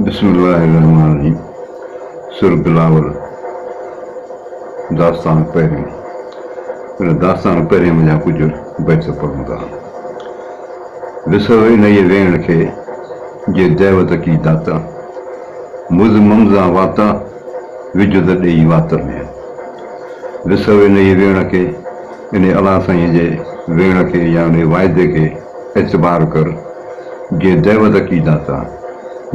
बिस्मिल्लाहिर्रहमानिर्रहीम। सुर बिलावल दास्तान पहिरें मुंहिंजा कुझु बैत पढ़ूं था। विसव इन ये वेण खे जे दैवत की दाता, मुज़ ममज़ा वाता विझ त ॾेई वात में। विसव इन ये वेण खे, इन अलाह साईं जे वेण खे या उन वाइदे खे एतबार कर, जे दैवत की दाता,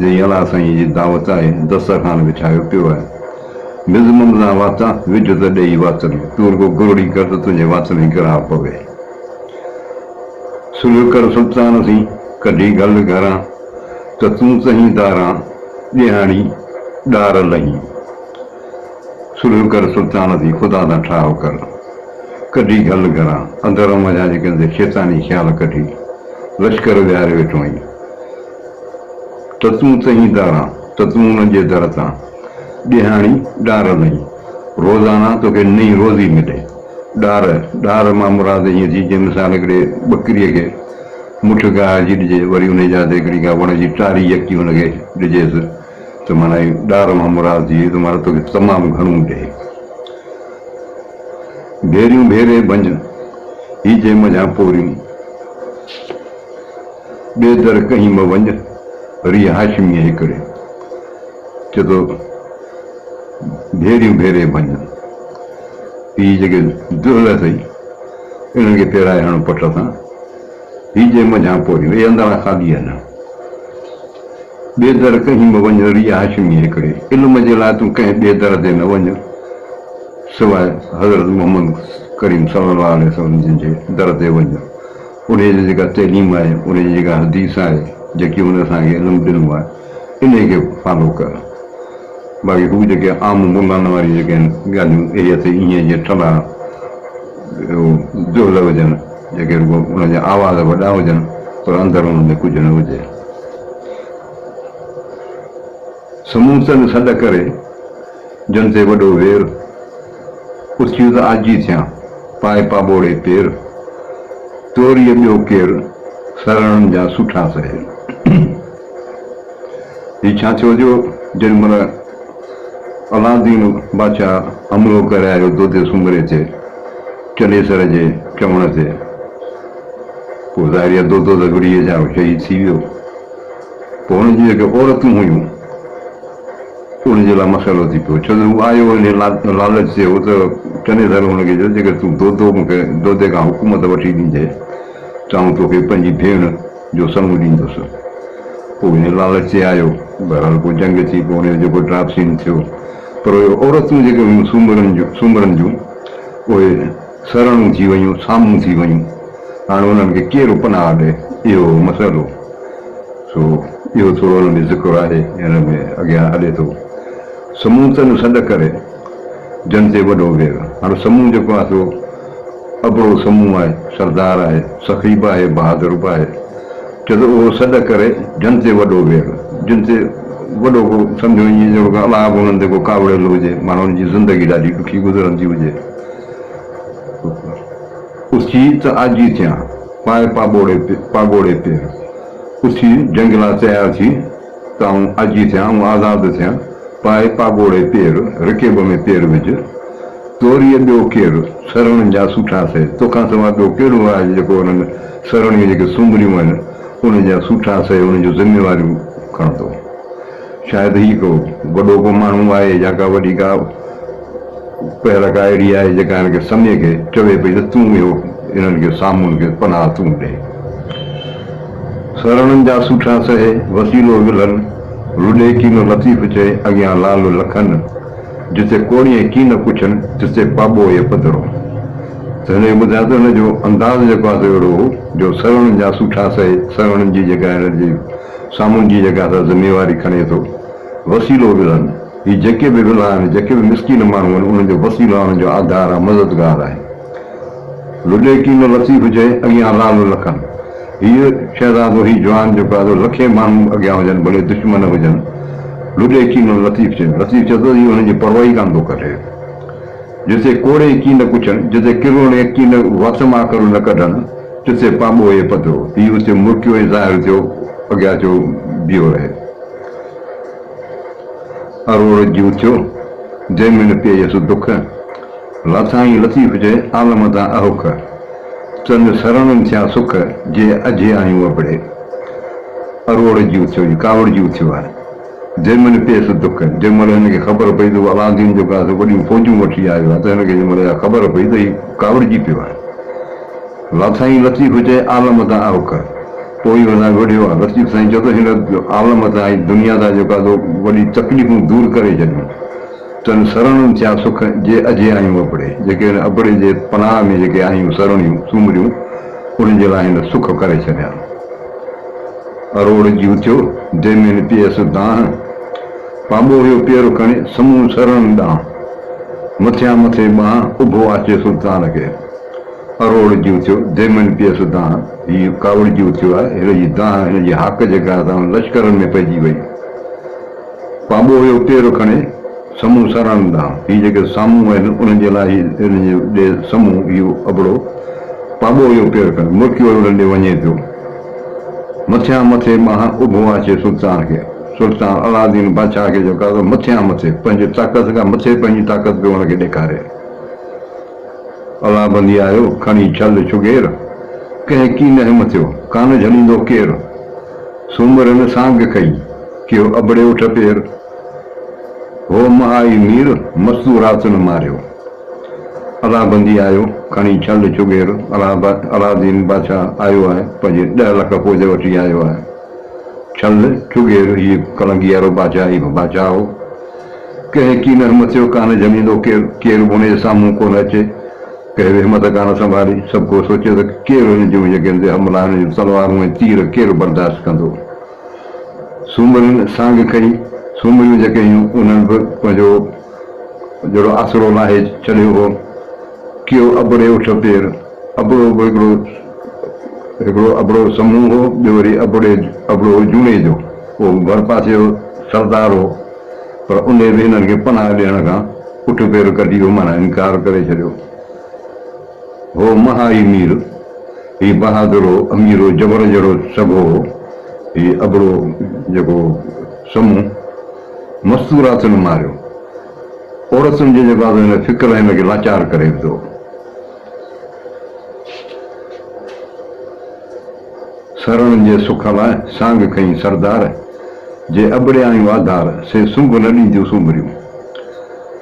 जे अलाह साईं जी दावत आहे, दस्तरखान विछायो पियो आहे। मिज़ ममज़ा वाता विझ त ॾेई वात में, तूं रुगो गुरड़ी कर त तुंहिंजे वात में गिराह पवे। सुलह कर सुल्तान थी कढी गल घरां, त तूं सही दारां ॾिहाणी ॾार लही। सुलह कर सुल्तान थी, ख़ुदा सां ठाह कर, कढी गल घरां, अंदर मज़ा जेके शैतानी ख़्याल कढी लश्कर विहारे वेठो आहीं। त तूं सही दारां, त तूं उन जे दर तां ॾिहाणी ॾार लही। रोज़ाना तोखे नई रोज़ी मिले। ॾार मां मुराद ईअं थी, जंहिं मिसाल हिकिड़े ॿकरीअ खे मुठ गाहि जी ॾिजे, वरी उन जा हिकिड़ी का वण जी टारी यकी हुनखे ॾिजेसि, त माना ॾार मां मुराद थी त माना तोखे तमामु घणो ॾे। भेरियूं भेरे भंज ही जे मझां पोरियूं, ॿिए दर कहीं म वञ री हाशमीअ हिकिड़े। चए थो भेरियूं भेरे भंज, ही जेके दुहिल अथई इन्हनि खे फेराए हण पट सां, ही जे मझां पोरियूं, इहे अंदरां ख़ाली आहिनि। ॿिए दर कहीं म वञ री हाशमीअ हिकिड़े, इल्म जे लाइ तूं कंहिं ॿिए दर ते न वञ सवाइ हज़रत मोहम्मद करीम सल्लल्लाहु अलैहि वसल्लम जे दर ते वञ। उन जी जेका तइलीम आहे, उन जी जेका हदीस आहे, जेकी उन असांखे इल्मु ॾिनो आहे, इन खे फॉलो कर। बाक़ी हू जेके आम मुल्लान वारी जेके आहिनि ॻाल्हियूं, इहे अथई ईअं जीअं ठला दुहिल हुजनि, जेके रुगो उनजा आवाज़ वॾा हुजनि पर अंदरि उन में कुझु न हुजे। समूसनि सॾ करे जन ते वॾो वेर, उथियूं त आजी थियां पाए पाॿोड़े पेर। तोरीअ ॿियो केरु सरणनि जा सुठा सहे। हीउ छा थियो जो जेॾी महिल अलादीन बादशाह हमलो करे आयो दोदे सुमरे ते, चलेसर जे चवण ते, पोइ ज़ाहिर आहे दोदो त गुड़ीअ जा शहीद थी वियो। पोइ हुनजी जेके औरतूं हुयूं उनजे लाइ मसइलो थी पियो, छो त हू आयो इन लालच ते, हो त चनेसर हुनखे चयो जेकर तूं दोदो मूंखे दोदे खां हुकूमत वठी ॾींदे त आउं तोखे पंहिंजी भेण जो समूह ॾींदुसि। पोइ इन लालच ते आयो, बहरहाल पोइ जंग थी, पोइ हुनजो जेको ड्राप सीन थियो, पर उहे औरतूं जेके हुयूं सूमरनि जूं, उहे सरणूं थी वियूं, साम्हूं थी वियूं। हाणे उन्हनि खे केरु पनाह ॾे, इहो मसइलो। सो इहो थोरो हुन में ज़िक्र आहे, हिन में अॻियां हले थो। समूसनि सॾ करे जन ते वॾो वेर। हाणे समूह जेको आहे सो अबड़ो समूह आहे, सरदार आहे, सखीब आहे, बहादुर बि आहे। चए थो उहो सॾ करे जन ते वॾो वेर, जिन ते वॾो को सम्झो ईअं जो अलाह बि उन्हनि ते को कावड़ियल हुजे, माना हुनजी ज़िंदगी ॾाढी ॾुखी गुज़रंदी हुजे। उथी त आजी थियां पाए पाॿोड़े पेर, उथी जंग लाइ तयारु थी त आउं आजी थियां, आउं आज़ादु थियां पाए पाॿोड़े पेर, रिकेब में पेर विझ। तोरीअ ॿियो केरु सरणनि जा सुठा सहे, तोखां सवाइ ॿियो कहिड़ो आहे जेको हुननि सरणियूं जेके सुमरियूं आहिनि उन जा सुठा सहे, उन जूं ज़िमेवारियूं खणंदो। शायदि ही को वॾो को माण्हू आहे या का वॾी का पहिर का अहिड़ी आहे जेका हिनखे समय खे चवे पई त तूं इहो इन्हनि खे साम्हूं खे पनाह तूं ॾे। सरणनि जा सुठा सहे वसीलो विलनि, रुॾे कीनो लतीफ़ चए अॻियां लाल लखनि। जिते कोड़ीअ कीन पुछनि तिते पाॿो ये पधरो। त हिन ॿुधायो त हिनजो अंदाज़ जेको आहे अहिड़ो हो जो सरणनि जा सुठा सहे, सरणनि जी जेका हिन जी साम्हूं जी जेका ज़िमेवारी खणे थो। वसीलो विलनि, ही जेके बि विला आहिनि, जेके बि मिसकीन माण्हू आहिनि, उन्हनि जो वसीलो आहे, उन्हनि जो आधार आहे, मददगार आहे। रुॾे कीनो लतीफ़ चए अॻियां लाल लखनि। हीअ शहज़ादो ही जवान जेको आहे लखे माण्हू अॻियां हुजनि, भले दुश्मन हुजनि, रुॾे कीनो लतीफ़ चए, लतीफ़ चए थो इहो हुनजी परवाही कान थो करे। जिते कोड़े कीन पुछनि, जिते किरोणे कीन वस मां करो न कढनि, तिते पाॿो ये पधरो। हीउ उते मुर्कियो ऐं ज़ाहिर थियो, अॻियां जो बीहो रहे। अरोड़ जीव थियो जंहिंमें पियसि दुख लथाई लतीफ़ जे आलम तां अहुख चंद सरणनि थिया सुख जे अॼे आहियूं अबड़े अरोड़ जीव थियो कावड़ जीव थियो आहे जंहिंमहिल पियसि दुख जंहिंमहिल हिनखे ख़बर पई त अलादीन जो का वॾियूं फ़ौजूं वठी आयो आहे त हिनखे जंहिंमहिल ख़बर पई त हीउ कावड़जी पियो आहे लाथाई लतीफ़ जे आलम तां अहुख पोइ वञा विढ़ियो आहे लतीफ़ साईं चयो त हिन आलम तां दुनिया तां जेका वॾी तकलीफ़ूं दूरि करे छॾियूं चनि सरणनि थिया सुख जे अॼे आहियूं अबड़े जेके हिन अबड़े जे पनाह में जेके आहियूं सरणियूं सूमरियूं उन्हनि जे लाइ हिन सुख करे छॾिया अरोड़ जीव थियो जंहिंमें पियसि दाह पाॿो हुयो पेर खणे समूह सरण ॾांहुं मथियां मथे ॿांह उभो अचे सुल्तान खे अरोड़ जीव थियो जंहिंमें पियसि दाह हीउ कावड़ जीव थियो आहे हिनजी दाह हिनजी हाक जेका आहे लश्करनि में पइजी वई पाॿो हुयो पेर खणे समूह सरण ॾांहुं हीअ जेके साम्हूं आहिनि उन्हनि जे लाइ हिन जे साम्हूं इहो अबड़ो पाॿो हुयो पेर खणे मुड़की उन्हनि ॾे वञे पियो मथियां मथे ॿांह उभो अचे सुल्तान खे सुल्तान अलादीन बादशाह खे जेका मथियां मथे पंहिंजी ताक़त खां मथे पंहिंजी ताक़त पियो हुनखे ॾेखारे अलाबंदी आयो खणी छल छुगेर कंहिं की न हिमथियो कान झलींदो केरु सूमर हिन सांग खई कयो अबड़े उठ पेर हो महाई मीर मस्तूरात न मारियो अलाबंदी आयो खणी छल छुगेर अलादीन बादशाह आयो आहे पंहिंजे 10 लख फ़ौज वठी आयो आहे छल छुगेर हीअ कलंगी वारो बादशाह ई बादशाह हो कंहिं की न हिमथियो कान ॼमींदो केरु उन जे साम्हूं कोन अचे कंहिं हिमत कान संभाली सभु को सोचे त केरु हिन जूं जेके हमला हिन जूं तलवारूं ऐं तीर केरु बर्दाश्त कंदो सूमरियुनि सांग खई सूमरियूं जेके हुयूं उन्हनि बि पंहिंजो जहिड़ो आसिरो लाहे छॾियो हो कयो अबड़े उठ पेर अबड़ो बि हिकिड़ो अबड़ो समूह हो ॿियो वरी अबड़ो जूने जो उहो भर पासे जो सरदार हो पर उन बि हिननि खे पनाह ॾियण खां उठ पेर कढी वियो माना इनकार करे छॾियो हो महाई मीर हीउ बहादुर हो अमीर हो जबर जहिड़ो सभु हो हीउ अबड़ो जेको समूह मस्तूरात न मारियो औरतुनि जे जेको आहे हिन फिक्र हिनखे लाचार करे विधो सरणनि जे सुख लाइ सांग खईं सरदार जे अबड़े आहियूं आधार से सुंग न ॾींदियूं सूमरियूं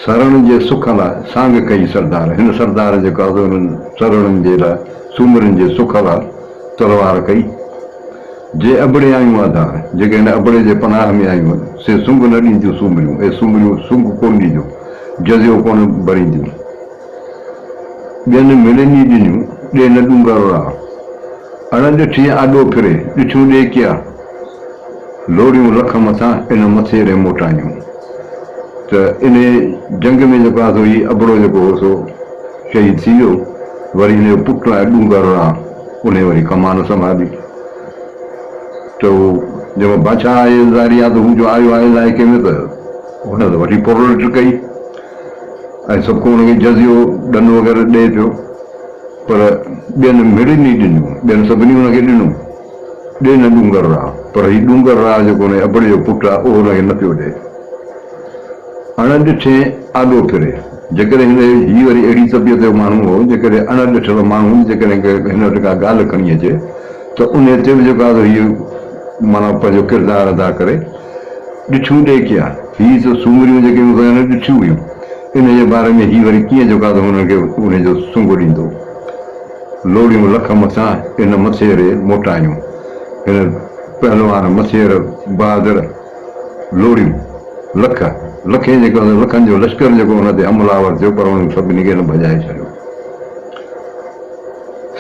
सरणनि जे सुख लाइ सांग कई सरदार हिन सरदार जेका हुननि सरणनि जे लाइ सूमरियुनि जे सुख लाइ तलवार कई जे अबड़े आहियूं आधार जेके हिन अबड़े जे पनाह में आहियूं से सुंग न ॾींदियूं सूमरियूं ऐं सूमरियूं सुंग कोन ॾींदियूं जज़ियो कोन भरींदियूं ॿियनि मिलनि ॾिनियूं ॾे न ॾूंगर आहे अण ॾिठी आॾो फिरे ॾिठियूं ॾे कया लोड़ियूं लख मथां इन मथे रे मोटायूं त इन जंग में जेको आहे हीउ अबड़ो जेको हो सो शहीद थी वियो वरी हिन जो पुटु आहे ॾूंगर आहे उन वरी कमान संभाली त उहो जेको बादशाह आहे ज़ारी आहे त हू जो आयो आहे इलाइक़े में त हुन त वठी पोरलिट कई ऐं सभु को हुनखे जज़ियो ॾंड वग़ैरह ॾिए पियो पर ॿियनि मिड़िनी ॾिनियूं ॿियनि सभिनी हुनखे ॾिनूं ॾे न ॾूंगर आहे पर हीउ ॾूंगर आहे जेको हुन अबड़े जो पुटु आहे उहो हुनखे न पियो ॾिए अण ॾिठे आॾो फिरे जेकॾहिं हीअ वरी अहिड़ी तबियत जो माण्हू हो जेकॾहिं अण ॾिठल माण्हू जेकॾहिं हिन वटि का ॻाल्हि खणी अचे त उन ते बि जेको आहे हीअ माना पंहिंजो किरदारु अदा करे ॾिठियूं ॾे कया हीअ त सूमरियूं जेके हिन ॾिठियूं हुयूं इन जे बारे में हीअ वरी कीअं जेको आहे हुनखे उनजो सुंग ॾींदो लोड़ियूं लख मथां इन मथे रे मोटायूं हिन पहलवान मथे बहादुर लोड़ियूं लखे जेको लखनि जो लश्कर जेको हुन ते हमलावर थियो पर हुन सभिनी खे न भॼाए छॾियो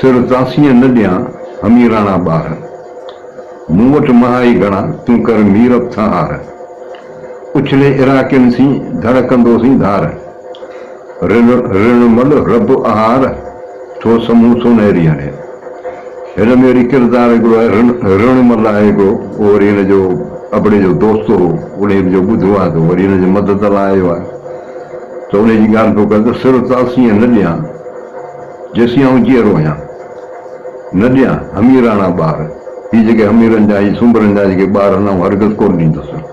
सिर तासीअ न ॾियां हमीराणा ॿार मूं वटि महाई घणा तूं कर मीर था हार उछले इराकियुनि सी धड़कंदोसीं धार ऋण मल रब आहार थो समूह सोनेरी हणे हिन में वरी किरदारु हिकिड़ो आहे ऋण मल आहे हिकिड़ो उहो वरी हिन जो अबड़े जो दोस्त हो उन जो ॿुधो आहे त वरी हिन जी मदद लाइ आयो आहे त उन जी ॻाल्हि पियो करे त सिर तासीअ न ॾियां जेसीं आऊं जीअरो आहियां न ॾियां हमीराणा ॿार हीअ जेके हमीरनि जा सूमरनि जा जेके ॿार आहिनि हरगज़ कोन ॾींदुसि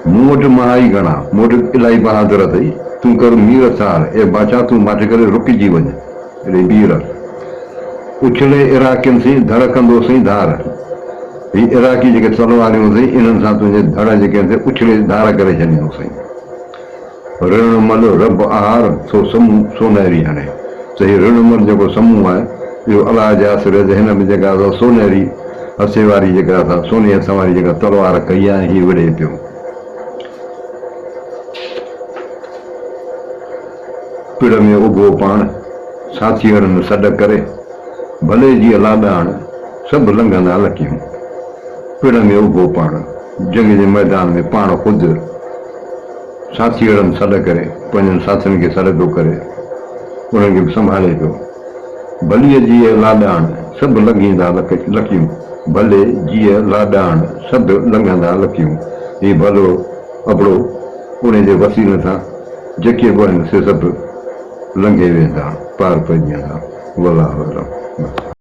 मूं वटि महाई घणा, मूं वटि इलाही बहादुर अथई, तूं कर मीर सार, ए बादशाह तूं माठे करे रुकिजी वञ, एॾे वीर उछले इराकियुनि से धड़कंदो सई धार, ही इराकी जेके तलवारियूं अथई इन्हनि सां तुंहिंजे धड़ जेके आहिनि उछले धार करे छॾींदो सई। ऋणमल रब आहार सो समूह सोनहरी हाणे, सही ऋणमल जेको समूह आहे इहो अलाह जे आसिरे ते हिन में जेका असां सोनहरी हसे वारी जेका असां सोने हथ वारी जेका तलवार कई आहे हीअ विढ़े पियो। पिड़ में उगो पाण साथीअड़नि सॾ करे, भले जीअं लाॾाण सभु लंघंदा लकियूं। पिड़ में उगो पाण, जंग जे मैदान में पाण ख़ुदि साथीअड़नि सॾ करे, पंहिंजनि साथियुनि खे सॾ पियो करे, उन्हनि खे बि संभाले पियो। भलीअ जीअं लाॾाण सभु लंघींदा लकियूं, भले जीअं लाॾाण सभु लंघंदा लकियूं। हीउ भलो अबड़ो उन जे वसीले सां जेके बि आहिनि से सभु लंघे वेंदा, पार पइजी वेंदा। वला